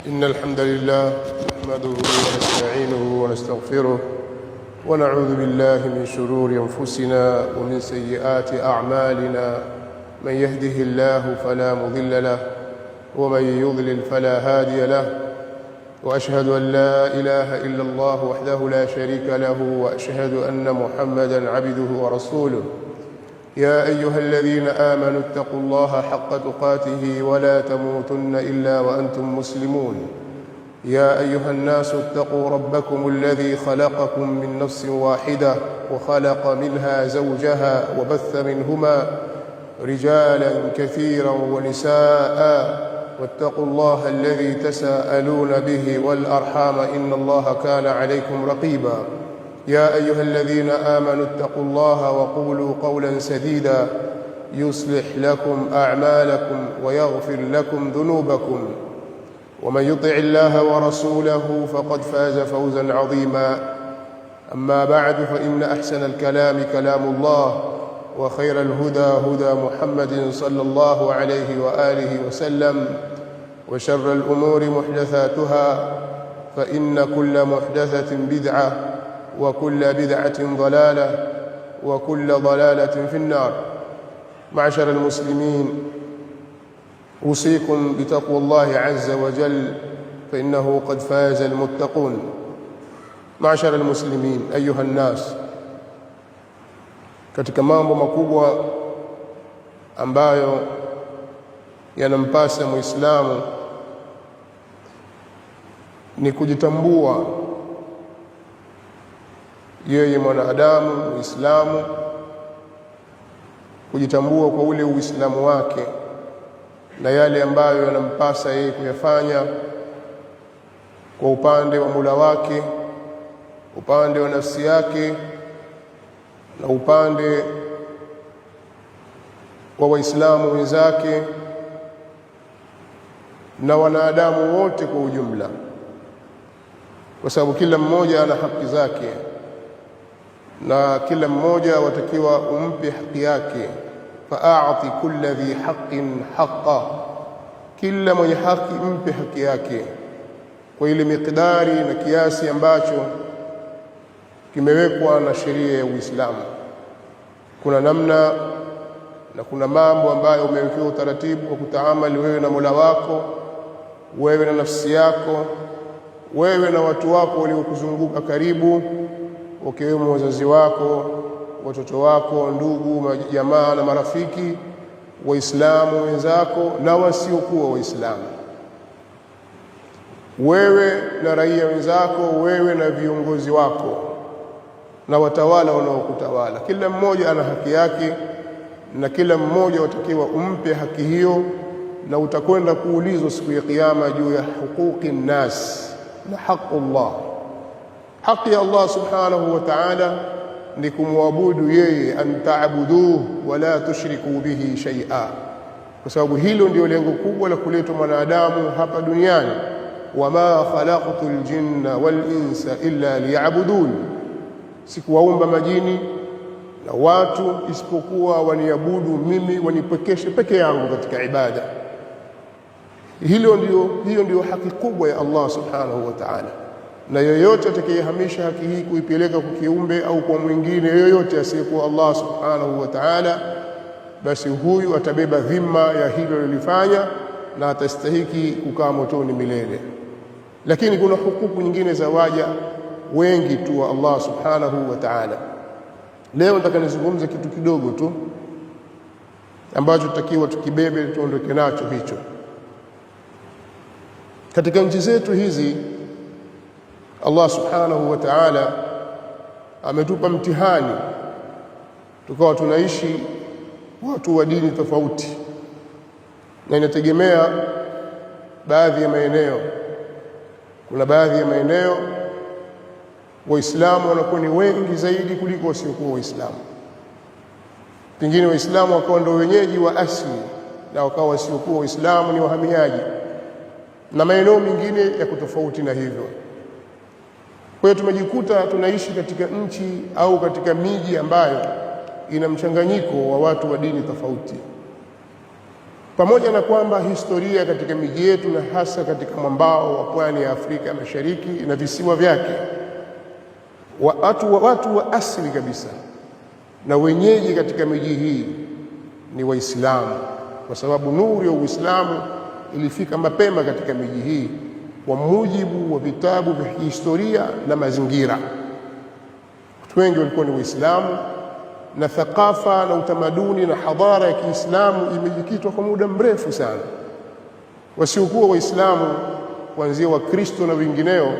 إن الحمد لله نحمده ونستعينه ونستغفره ونعوذ بالله من شرور أنفسنا ومن سيئات أعمالنا. من يهده الله فلا مضل له ومن يضلل فلا هادي له، وأشهد أن لا إله إلا الله وحده لا شريك له، وأشهد أن محمدًا عبده ورسوله. يا أيها الذين آمنوا اتقوا الله حق تقاته ولا تموتن إلا وأنتم مسلمون. يا أيها الناس اتقوا ربكم الذي خلقكم من نفس واحدة وخلق منها زوجها وبث منهما رجالا كثيرا ونساء، واتقوا الله الذي تساءلون به والأرحام إن الله كان عليكم رقيبا. يا أيها الذين آمنوا اتقوا الله وقولوا قولا سديدا يصلح لكم أعمالكم ويغفر لكم ذنوبكم، ومن يطع الله ورسوله فقد فاز فوزا عظيما. أما بعد، فإن أحسن الكلام كلام الله، وخير الهدى هدى محمد صلى الله عليه وآله وسلم، وشر الأمور محدثاتها، فإن كل محدثة بدعة، وكل بدعة ضلالة، وكل ضلالة في النار. معشر المسلمين، أوصيكم بتقوى الله عز وجل، فإنه قد فاز المتقون. معشر المسلمين أيها الناس، katika mambo makubwa ambayo yanampasa Muislamu ni kujitambua yeye mwanadamu Muislamu, kujitambua kwa ule Uislamu wake na yale ambayo yanampasa yeye kuyafanya kwa upande wa Mola wake, upande wa nafsi yake na upande wa Waislamu wenzake na wanadamu wote kwa ujumla, kwa sababu kila mmoja ana haki zake na kila mmoja watakiwa umpe haki yake. Fa'ati kulli dhi haqqin haqqa, kila mwenye haki mpe haki yake kwa ile miqdari na kiasi ambacho kimewekwa na sheria ya Uislamu. Kuna namna na kuna mambo ambayo umewekewa utaratibu wa kutaamali wewe na Mola wako, wewe na nafsi yako, wewe na watu wako waliokuzunguka karibu, wakiwemo wazazi wako, watoto wako, ndugu, jamaa na marafiki, Waislamu wenzako na wasiokuwa Waislamu, wewe na raia wenzako, wewe na viongozi wako na watawala wanaokutawala. Kila mmoja ana haki yake na kila mmoja watakiwa umpe haki hiyo, na utakwenda kuulizwa siku ya Kiyama juu ya huquqi nnas na haqqullah. Haki ya Allah subhanahu wa ta'ala ni kumwabudu yeye, an ta'buduhu wa la tushriku bihi shay'a, kwa sababu hilo ndio lengo kubwa la kuletwa mwanadamu hapa duniani. Wama khalaqtul jinna wal insa illa liya'budun, sikuwaumba majini na watu isipokuwa waniabudu mimi, wanipekeshe peke yangu katika ibada. Hiyo ndio haki kubwa ya Allah subhanahu wa ta'ala, na yoyote atakayehamisha haki hii kuipeleka kwa kiumbe au kwa mwingine yoyote asiyekuwa Allah subhanahu wa ta'ala, basi huyu atabeba dhima ya hilo lilifanya na atastahiki kukaa motoni milele. Lakini kuna hukuku nyingine za waja wengi tu wa Allah subhanahu wa ta'ala. Leo nataka nizungumze kitu kidogo tu ambacho tutakiwa tukibebe, tuondoke nacho hicho. Katika nchi zetu hizi Allah subhanahu wa ta'ala ametupa mtihani, tukawa tunaishi watu wa dini tofauti, na inategemea baadhi ya maeneo. Kuna baadhi ya maeneo Waislamu wanakuwa ni wengi zaidi kuliko wasiokuwa Waislamu. Pengine Waislamu wakawa ndio wenyeji wa asili na wakawa wasiokuwa Waislamu ni wahamiaji, na maeneo mengine ya kutofauti na hivyo. Kwa hiyo tumejikuta tunaishi katika nchi au katika miji ambayo ina mchanganyiko wa watu wa dini tofauti. Pamoja na kwamba historia katika miji yetu na hasa katika mwambao wa pwani ya Afrika Mashariki na visiwa vyake, watu wa asili kabisa na wenyeji katika miji hii ni Waislamu, kwa sababu nuru ya Uislamu ilifika mapema katika miji hii kwa mujibu wa vitabu vya historia na mazingira. Watu wengi walikuwa ni Waislamu, na thaqafa na utamaduni na hadhara ya Kiislamu imejikitwa kwa muda mrefu sana. Wasiokuwa Waislamu kuanzia Wakristo na wengineo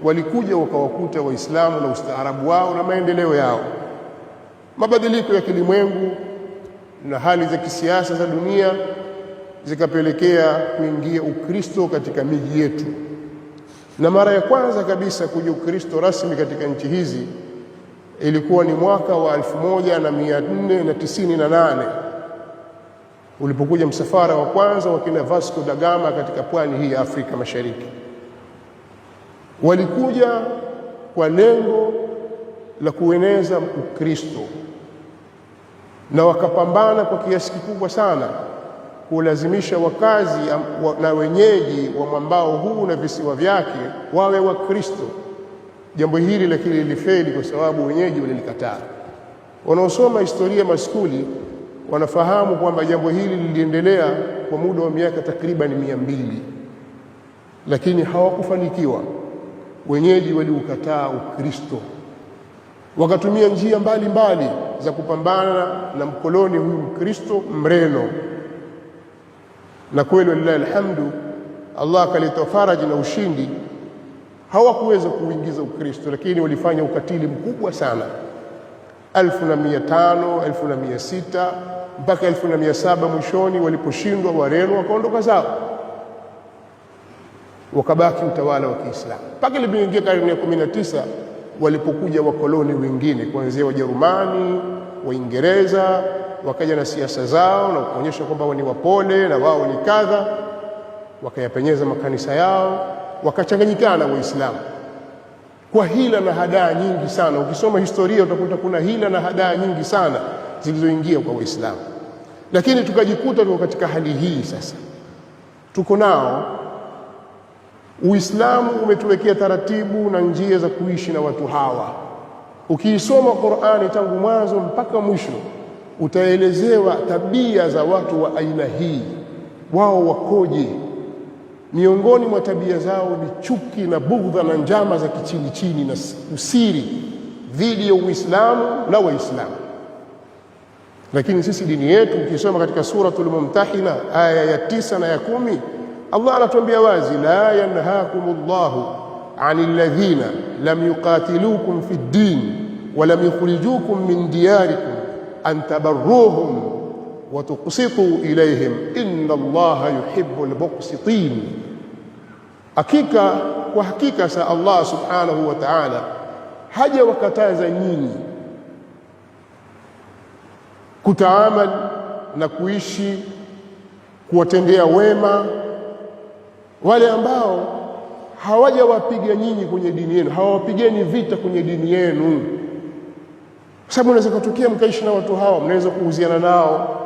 walikuja wakawakuta Waislamu na ustaarabu wao na maendeleo yao. Mabadiliko ya kilimwengu na hali za kisiasa za dunia zikapelekea kuingia Ukristo katika miji yetu, na mara ya kwanza kabisa kuja Ukristo rasmi katika nchi hizi ilikuwa ni mwaka wa 1498 ulipokuja msafara wa kwanza wa kina Vasco da Gama katika pwani hii ya Afrika Mashariki. Walikuja kwa lengo la kueneza Ukristo na wakapambana kwa kiasi kikubwa sana kulazimisha wakazi na wenyeji wa mwambao huu na visiwa vyake wawe Wakristo. Jambo hili lakini lilifeli kwa sababu wenyeji walilikataa. Wanaosoma historia maskuli wanafahamu kwamba jambo hili liliendelea kwa muda wa miaka takriban 200, lakini hawakufanikiwa. Wenyeji waliukataa Ukristo, wakatumia njia mbalimbali za kupambana na mkoloni huyu Mkristo Mreno, na kweli walillahi alhamdu, Allah akaleta faraji na ushindi. Hawakuweza kuingiza Ukristo, lakini walifanya ukatili mkubwa sana. 1500, 1600 mpaka 1700 mwishoni, waliposhindwa Wareno wakaondoka zao, wakabaki utawala wa Kiislamu mpaka ilipoingia karne ya 19 walipokuja wakoloni wengine kuanzia Wajerumani, Waingereza, wakaja na siasa zao na kuonyesha kwamba wao ni wapole na wao ni kadha, wakayapenyeza makanisa yao, wakachanganyikana Waislamu kwa hila na hadaa nyingi sana. Ukisoma historia utakuta kuna hila na hadaa nyingi sana zilizoingia kwa Waislamu, lakini tukajikuta tuko katika hali hii sasa. Tuko nao, Uislamu umetuwekea taratibu na njia za kuishi na watu hawa. Ukiisoma Qur'ani tangu mwanzo mpaka mwisho utaelezewa tabia za watu wa aina hii, wao wakoje. Miongoni mwa tabia zao ni chuki na bughdha na njama za kichini chini na usiri dhidi ya Uislamu na Waislamu. Lakini sisi dini yetu, ukisoma katika suratul Mumtahina aya ya 9 na ya 10, Allah anatuambia wazi, la yanhakumullahu anil ladhina lam yuqatilukum fid din wa lam yukhrijukum min diyarikum an tabarruhum wa tuqsitu ilayhim inna Allaha yuhibbul muqsitin. Kwa hakika sa Allah subhanahu wa ta'ala haja wakataza nyinyi kutaamal na kuishi kuwatendea wema wale ambao hawajawapiga nyinyi kwenye dini yenu, hawawapigeni vita kwenye dini yenu. Kwa sababu unaweza kutokea mkaishi na watu hawa, mnaweza kuuziana nao,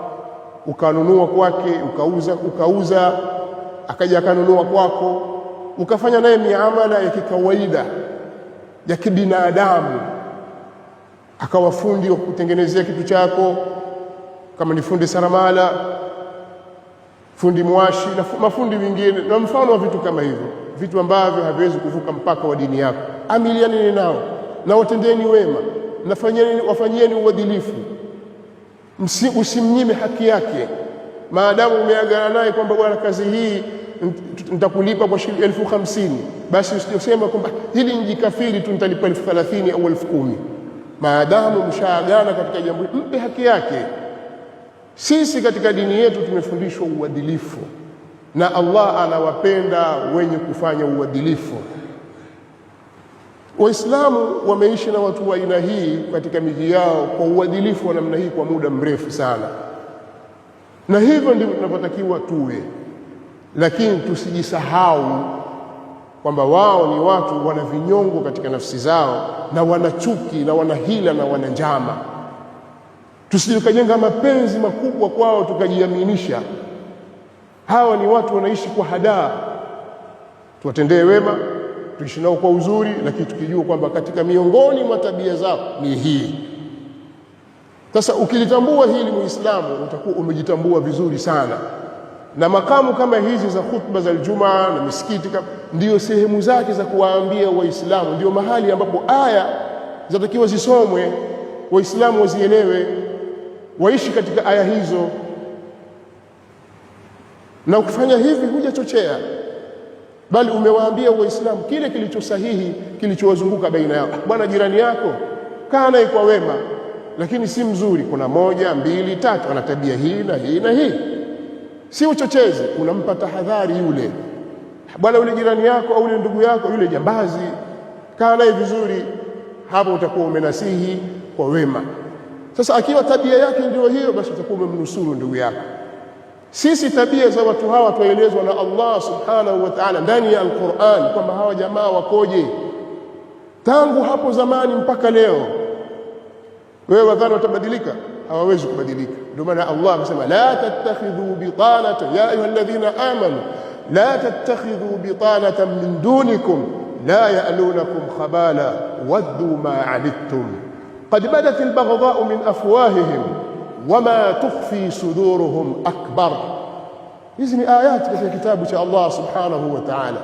ukanunua kwake, ukauza akaja akanunua kwako, ukafanya naye miamala ya kikawaida ya kibinadamu, akawa fundi wa kutengenezea kitu chako, kama ni fundi saramala, fundi mwashi na mafundi wengine na mfano wa vitu kama hivyo, vitu ambavyo haviwezi kuvuka mpaka wa dini yako. Amiliani nao na watendeni wema, wafanyieni uadilifu, usimnyime haki yake. Maadamu umeagana naye kwamba bwana, kazi hii nitakulipa kwa shilingi 1050, basi usiseme kwamba hili ni kafiri tu, nitalipa 1030 au 1010. Maadamu mshaagana katika jambo, mpe haki yake. Sisi katika dini yetu tumefundishwa uadilifu, na Allah anawapenda wenye kufanya uadilifu. Waislamu wameishi na watu wa aina hii katika miji yao kwa uadilifu wa namna hii kwa muda mrefu sana, na hivyo ndivyo tunavyotakiwa tuwe. Lakini tusijisahau kwamba wao ni watu wana vinyongo katika nafsi zao, na wana chuki na wana hila na wana njama. Tusije tukajenga mapenzi makubwa kwao tukajiaminisha Hawa ni watu wanaishi kwa hadaa. Tuwatendee wema, tuishi nao kwa uzuri, lakini tukijua kwamba katika miongoni mwa tabia zao ni hii. Sasa ukilitambua hili Muislamu, utakuwa umejitambua vizuri sana. Na makamu kama hizi za khutba za Ijumaa na misikiti ndio sehemu zake za kuwaambia Waislamu, ndio mahali ambapo aya zatakiwa zisomwe, Waislamu wazielewe, waishi katika aya hizo. Na ukifanya hivi hujachochea, bali umewaambia Waislamu kile kilicho sahihi, kilichowazunguka baina yao. Bwana, jirani yako kaa naye kwa wema, lakini si mzuri, kuna 1, 2, 3 ana tabia hii na hii na hii. Si uchochezi, unampa tahadhari yule. Bwana, yule jirani yako au yule ndugu yako yule jambazi, kaa naye vizuri. Hapo utakuwa umenasihi kwa wema. Sasa akiwa tabia yake ndio hiyo, basi utakuwa umemnusuru ndugu yako. Sisi tabia za watu hawa tuelezwa na Allah subhanahu wa ta'ala ndani ya Al-Qur'an kwamba hawa jamaa wakoje tangu hapo zamani mpaka leo. Wewe wadhani watabadilika? Hawawezi kubadilika. Ndio maana Allah amesema la tattakhidhu bitanata ya ayyuhalladhina amanu la tattakhidhu bitanatan min dunikum la ya'lunakum khabala waddu ma 'anittum qad badat al-baghdha'u min afwahihim wama tukhfi suduruhum akbar. Hizi ni ayati katika kitabu cha Allah subhanahu wa ta'ala.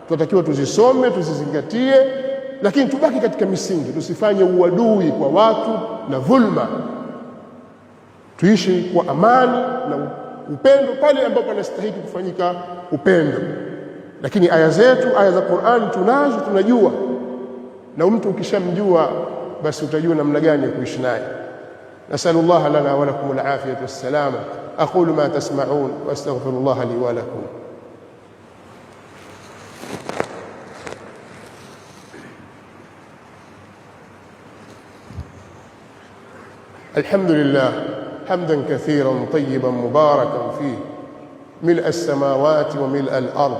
Tunatakiwa tuzisome, tuzizingatie, lakini tubaki katika misingi, tusifanye uadui kwa watu na dhulma. Tuishi kwa amani na upendo pale ambapo panastahili kufanyika upendo. Lakini aya zetu, aya za Qur'an tunazo, tunajua, na mtu ukishamjua basi utajua namna gani ya kuishi naye. نسأل الله لنا ولكم العافية والسلامة. أقول ما تسمعون وأستغفر الله لي ولكم. الحمد لله حمدا كثيرا طيبا مباركا فيه ملء السماوات وملء الأرض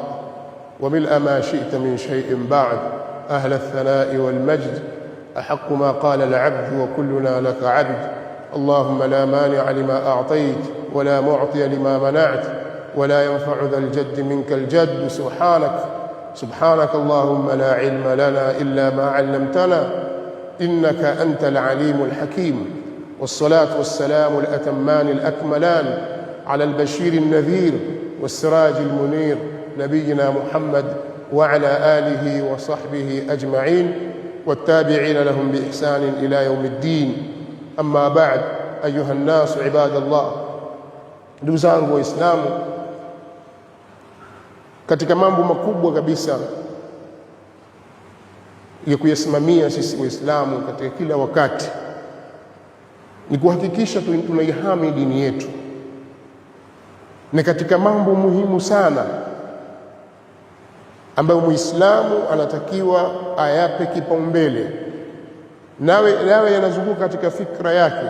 وملء ما شئت من شيء بعد. أهل الثناء والمجد أحق ما قال العبد وكلنا لك عبد. اللهم لا مانع لما أعطيت ولا معطي لما منعت ولا ينفع ذا الجد منك الجد. سبحانك اللهم لا علم لنا إلا ما علمتنا إنك أنت العليم الحكيم. والصلاة والسلام الأتمان الأكملان على البشير النذير والسراج المنير نبينا محمد وعلى آله وصحبه أجمعين والتابعين لهم بإحسان إلى يوم الدين. أما بعد أيها الناس عباد الله. Ndugu zangu Waislamu, katika mambo makubwa kabisa ya kuyasimamia sisi Waislamu katika kila wakati ni kuhakikisha tunaihami dini yetu. Ni katika mambo muhimu sana ambayo Muislamu anatakiwa ayape kipaumbele, nawe yanazunguka katika fikra yake,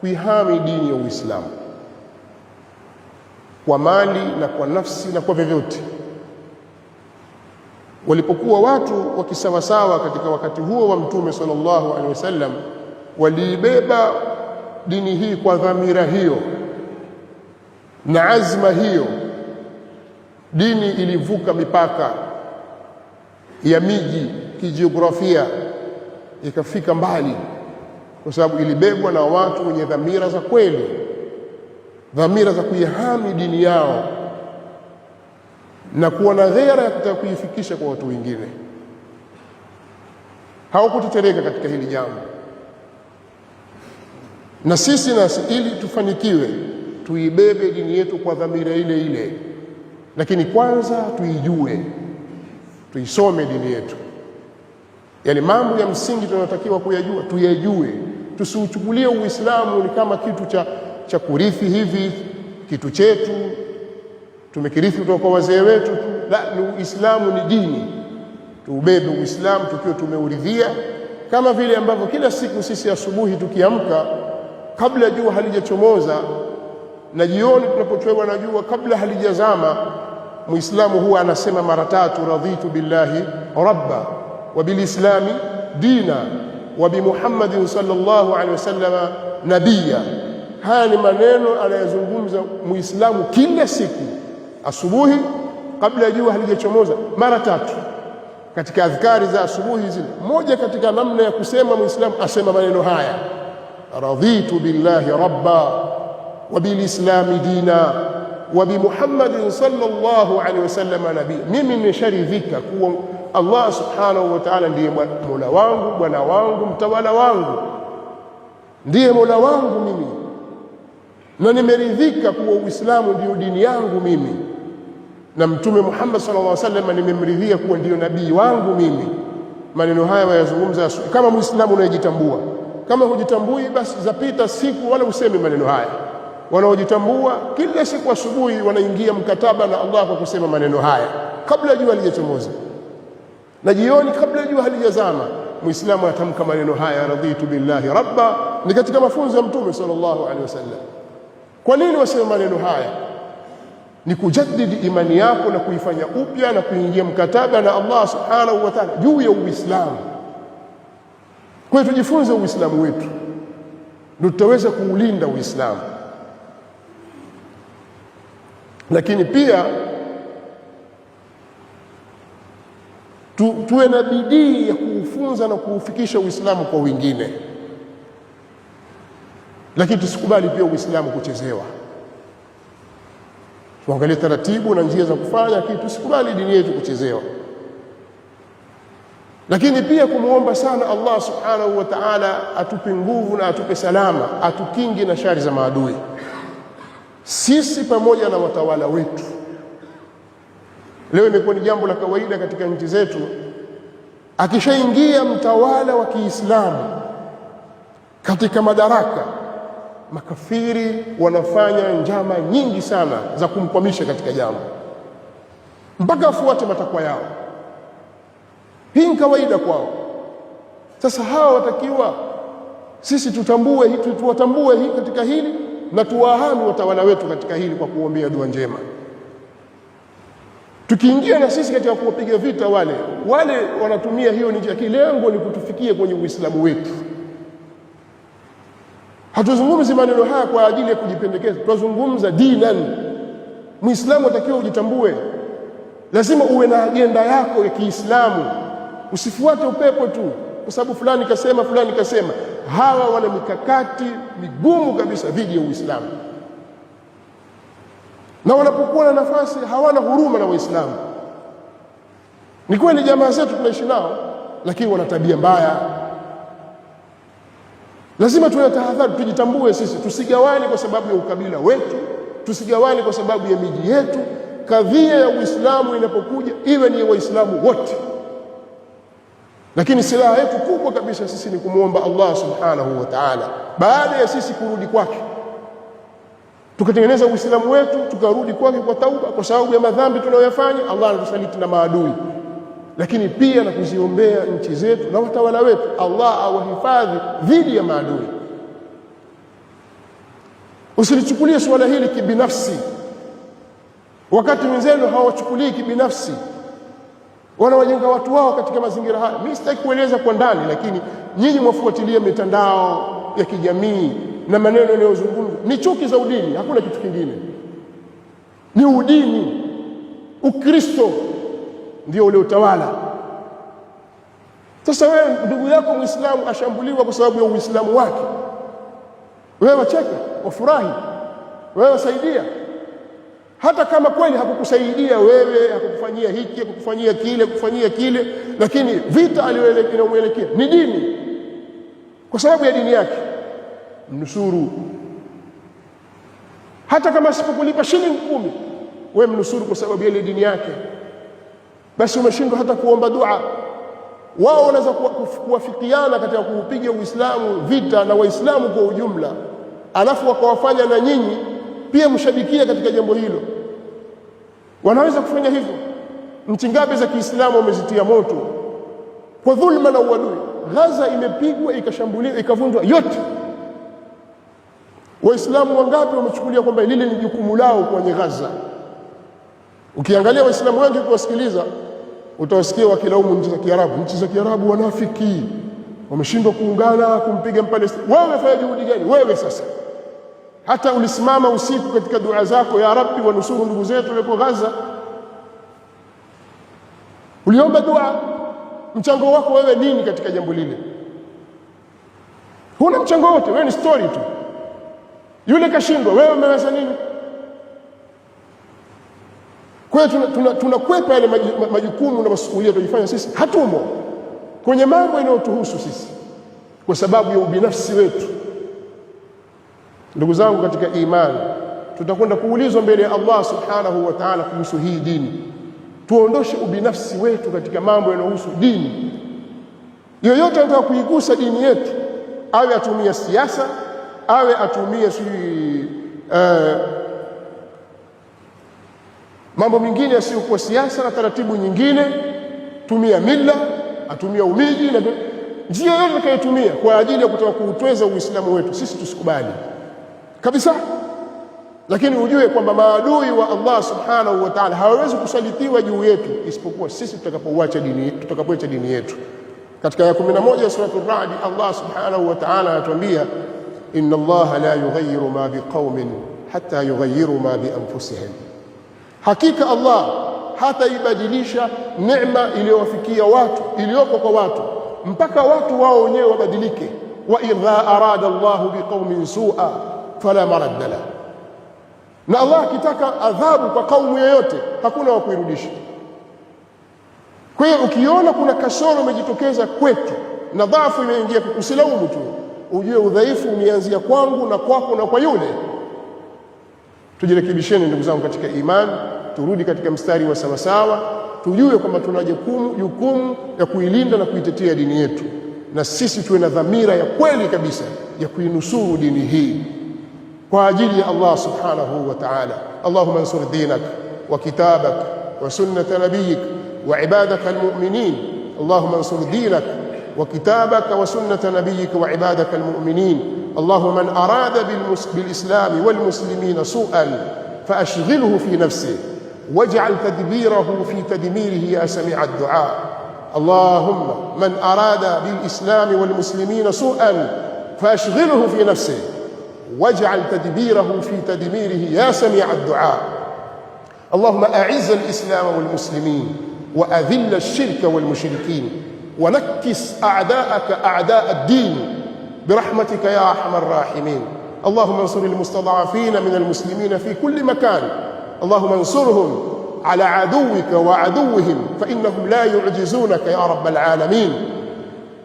kuihami dini ya Uislamu kwa mali na kwa nafsi na kwa vyovyote. Walipokuwa watu wakisawasawa katika wakati huo wa Mtume sallallahu alaihi wasallam, waliibeba dini hii kwa dhamira hiyo na azma hiyo. Dini ilivuka mipaka ya miji kijiografia ikafika mbali, kwa sababu ilibebwa na watu wenye dhamira za kweli, dhamira za kuihami dini yao na kuwa na ghera ya kutaka kuifikisha kwa watu wengine. Hawakutetereka katika hili jambo. Na sisi ili tufanikiwe, tuibebe dini yetu kwa dhamira ile ile, lakini kwanza tuijue, tuisome dini yetu. Yani mambo ya msingi tunayotakiwa kuyajua tuyajue. Tusiuchukulie Uislamu ni kama kitu cha kurithi hivi, kitu chetu tumekirithi kutoka kwa wazee wetu. La, ni Uislamu ni dini. Tuubebe Uislamu tukiwa tumeuridhia, kama vile ambavyo kila siku sisi asubuhi tukiamka, kabla jua halijachomoza, na jioni tunapochwewa na jua kabla halijazama, Muislamu huwa anasema mara 3, radhitu billahi rabba wa bilislami dina wa bi Muhammadin sallallahu alaihi wasallam nabiyya. Haya ni maneno anayozungumza Muislamu kila siku asubuhi kabla ya jua halijachomoza mara 3 katika adhkari za asubuhi zile. Moja katika namna ya kusema muislamu asema maneno haya: raditu billahi rabba wa bilislami dina wa bi Muhammadin sallallahu alaihi wasallam nabii. Mimi nimesharidhika kuwa Allah subhanahu wa ta'ala ndiye Mola wangu, bwana wangu, mtawala wangu, ndiye Mola wangu mimi, na nimeridhika kuwa Uislamu ndio dini yangu mimi, na Mtume Muhammad sallallahu alaihi wasallam nimemridhia kuwa ndio nabii wangu mimi. Maneno haya wayazungumza kama muislamu unayejitambua. Kama hujitambui, basi zapita siku wala useme maneno haya. Wanaojitambua kila siku asubuhi wanaingia mkataba na Allah kwa kusema maneno haya kabla jua halijachomoza, na jioni kabla jua halijazama muislamu atamka maneno haya: raditu billahi rabba. Ni katika mafunzo ya Mtume sallallahu alaihi wasallam. Kwa nini wasema maneno haya? Ni kujaddidi imani yako na kuifanya upya na kuingia mkataba na Allah subhanahu wa ta'ala juu ya Uislamu. Kwa hiyo tujifunze Uislamu wetu, ndio tutaweza kuulinda Uislamu. Lakini pia tuwe na bidii ya kuufunza na kuufikisha Uislamu kwa wengine, lakini tusikubali pia Uislamu kuchezewa. Tuangalie taratibu na njia za kufanya, lakini tusikubali dini yetu kuchezewa. Lakini pia kumuomba sana Allah subhanahu wa ta'ala atupe nguvu na atupe salama, atukingi na shari za maadui, sisi pamoja na watawala wetu. Leo imekuwa ni jambo la kawaida katika nchi zetu, akishaingia mtawala wa Kiislamu katika madaraka, makafiri wanafanya njama nyingi sana za kumkwamisha katika jambo mpaka afuate matakwa yao. Hii ni kawaida kwao. Sasa hawa watakiwa sisi tuwatambue hii katika hili, na tuwahami watawala wetu katika hili kwa kuombea dua njema. Tukiingia na sisi katika kuwapiga vita wale wanatumia hiyo njia, kilengo ni kutufikia kwenye Uislamu wetu. Hatuzungumzi maneno haya kwa ajili ya kujipendekeza, tunazungumza dinan. Muislamu atakiwa ujitambue, lazima uwe na agenda yako ya Kiislamu. Usifuate upepo tu kwa sababu fulani kasema, fulani kasema. Hawa wana mikakati migumu kabisa dhidi ya Uislamu, na wanapokuwa na nafasi hawana huruma na Waislamu. Ni kweli jamaa zetu tunaishi nao, lakini wana tabia mbaya. Lazima tuwe tahadhari, tujitambue sisi, tusigawane kwa sababu ya ukabila wetu, tusigawane kwa sababu ya miji yetu. Kadhia ya Uislamu inapokuja iwe ni Waislamu wote, lakini silaha yetu kubwa kabisa sisi ni kumwomba Allah subhanahu wa ta'ala, baada ya sisi kurudi kwake, tukatengeneza Uislamu wetu, tukarudi kwake kwa tauba, kwa sababu ya madhambi tunayoyafanya. Allah anatusaliti na maadui, lakini pia na kuziombea nchi zetu na watawala wetu, Allah awahifadhi dhidi ya maadui. Usilichukulie suala hili kibinafsi, wakati wenzenu hawachukulii kibinafsi, wanawajenga watu wao katika mazingira haya. Mimi sitaki kueleza kwa ndani, lakini nyinyi mwafuatilia mitandao ya kijamii na maneno yanayozungumzwa ni chuki za udini, hakuna kitu kingine. Ni udini, Ukristo ndio ule utawala. Sasa wewe ndugu yako Muislamu ashambuliwa kwa sababu ya Uislamu wake, wewe wacheka, wafurahi, wewe wasaidia, hata kama kweli hakukusaidia wewe, hakukufanyia hiki, hakukufanyia kile, kufanyia kile, lakini vita aliyomwelekea ni dini, kwa sababu ya dini yake mnusuru. Hata kama asipokulipa shilingi 10, wewe mnusuru kwa sababu ya ile dini yake. Basi umeshindwa hata kuomba dua. Wao wanaweza kuwafikiana katika kuupiga Uislamu vita na Waislamu kwa ujumla, alafu wakawafanya na nyinyi pia mshabikia katika jambo hilo. Wanaweza kufanya hivyo. Nchi ngapi za Kiislamu wamezitia moto kwa dhulma na uadui? Gaza imepigwa, ikashambuliwa, ikavunjwa yote. Waislamu wangapi wamechukulia kwamba lile ni jukumu lao kwenye Gaza? Ukiangalia Waislamu wengi kuwasikiliza, utawasikia wakilaumu nchi za Kiarabu. Nchi za Kiarabu wanafiki, wameshindwa kuungana kumpiga Mpalestina. Wewe fanya juhudi gani wewe sasa? Hata ulisimama usiku katika dua zako, ya Rabbi wanusuru ndugu zetu walioko Gaza, uliomba dua. Mchango wako wewe nini katika jambo lile? Huna mchango wote, wewe ni story tu. Yule kashindwa, wewe umeweza nini? Kwa hiyo tunakwepa yale majukumu na masuhulia tunajifanya sisi hatumo kwenye mambo yanayotuhusu sisi kwa sababu ya ubinafsi wetu. Ndugu zangu katika imani, tutakwenda kuulizwa mbele ya Allah subhanahu wa ta'ala kuhusu hii dini. Tuondoshe ubinafsi wetu katika mambo yanayohusu dini. Yoyote anataka kuigusa dini yetu, awe atumia siasa, awe atumie mambo mengine yasiyokuwa siasa na taratibu nyingine, tumia mila, atumia umiji na njia yoyote atakayotumia kwa ajili ya kutaka kuutweza Uislamu wetu, sisi tusikubali kabisa. Lakini ujue kwamba maadui wa Allah subhanahu wa ta'ala hawawezi kusalitiwa juu yetu isipokuwa sisi tutakapoacha dini yetu. Katika aya 11 ya suratul Ra'd, Allah subhanahu wa ta'ala anatuambia, inna Allaha la yughayyiru ma biqaumin hatta yughayyiru ma bi anfusihim, hakika Allah hataibadilisha neema iliyowafikia watu, iliyoko kwa watu, mpaka watu wao wenyewe wabadilike. Wa idha arada Allahu biqaumin su'a fala maradda lahu, na Allah akitaka adhabu kwa kaumu yoyote hakuna wa kuirudisha. Kwa hiyo ukiona kuna kasoro umejitokeza kwetu na dhaifu imeingia, usilaumu tu, ujue udhaifu umeanzia kwangu na kwako na kwa yule. Tujirekebisheni ndugu zangu katika imani, turudi katika mstari wa sawasawa, tujue kwamba tuna jukumu ya kuilinda na kuitetea dini yetu, na sisi tuwe na dhamira ya kweli kabisa ya kuinusuru dini hii kwa ajili ya Allah subhanahu wa ta'ala. Allahumma ansur dinak wa kitabak wa sunnata nabiyik wa ibadaka almu'minin. Allahumma ansur dinak wa kitabaka wa sunnata nabiyik wa ibadaka almu'minin. اللهم من أراد بالإسلام والمسلمين سوءا فأشغله في نفسه واجعل تدبيره في تدميره يا سميع الدعاء. اللهم من أراد بالإسلام والمسلمين سوءا فأشغله في نفسه واجعل تدبيره في تدميره يا سميع الدعاء. اللهم أعز الإسلام والمسلمين وأذل الشرك والمشركين ونكس أعداءك أعداء الدين برحمتك يا أرحم الراحمين. اللهم انصر المستضعفين من المسلمين في كل مكان، اللهم انصرهم على عدوك وعدوهم فإنهم لا يعجزونك يا رب العالمين.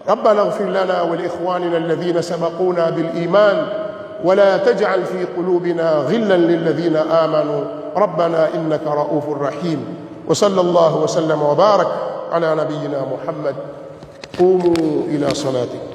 ربنا اغفر لنا ولإخواننا الذين سبقونا بالإيمان ولا تجعل في قلوبنا غلا للذين آمنوا ربنا إنك رؤوف رحيم. وصلى الله وسلم وبارك على نبينا محمد. قوموا إلى صلاتكم.